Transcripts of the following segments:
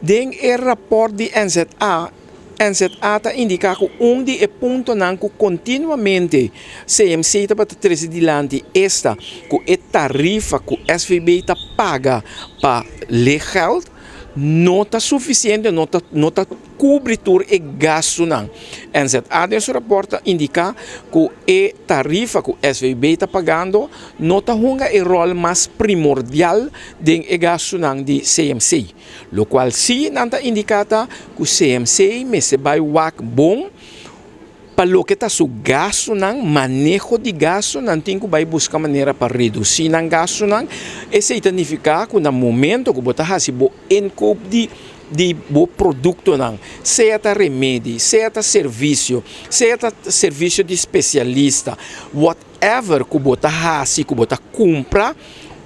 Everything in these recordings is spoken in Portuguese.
Den el rapport di NZA ta indica que onde é ponto não que continuamente CMC está para trazer adiante esta que é tarifa que o SVB está paga para legal não está suficiente, não está cobertura e gasto não. NZA desse rapporto indica que a tarifa que o SVB está pagando não está jogando o rol mais primordial de gasto não de CMC. Lo qual sim não está indicado que o CMC me se vai bom para o que está su gasto não, manejo de gasto não tem que vai buscar maneira para reduzir não gasto não. Isso significa que no momento que você faz o encopo de bo produto não, seja remédio, seja serviço de especialista, whatever que você faz, que você compra,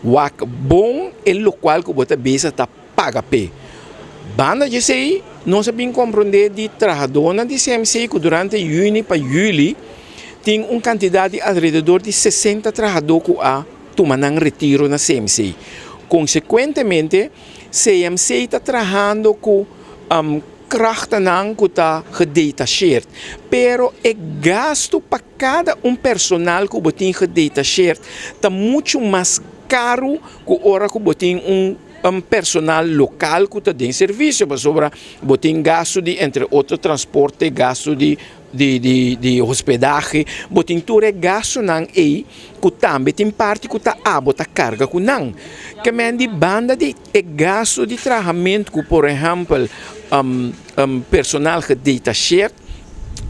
o bom é o qual que você bisa está paga pe. Banda de sei, nós sabemos compreender de trabalhadores de CMC que durante junho para julho tem uma quantidade de alrededor de 60 trabalhadores que tomam retiro na CMC. Consequentemente, CMC está trabalhando com krachten que está gedetacheerd. Pero o gasto para cada personal que você tem gedetacheerd está muito mais caro que a hora que você tem personal local que está em serviço, mas sobre botem gasto de entre outro transporte, gasto de hospedagem, botem tudo gasto não que também tem parte que está bota carga que não. Que men de banda de gasto de tratamento que por exemplo personal que detacheerd,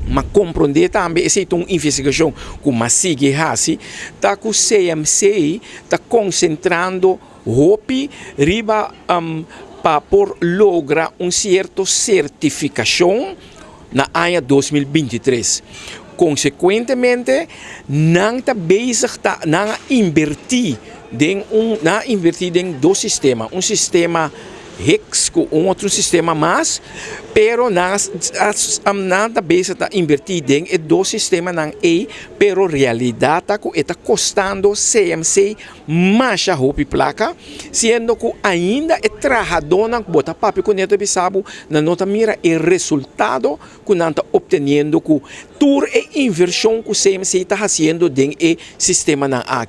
mas compreender também essa é uma investigação que uma sigue assim, tá que o CMC está concentrando hopi riba para por lograr certa certificação na ano 2023. Consequentemente, não está bezig não invertir em dois sistemas, sistema Hicks com outro sistema mais, pero não está bezig a invertir em dois sistemas não pero realidade está custando CMC mais a roupa placa, sendo que ainda é trabalhador não bota papel com neto bisabo, não está mira o resultado que não está obtendo com toda a inversão que o CMC está fazendo em sistema não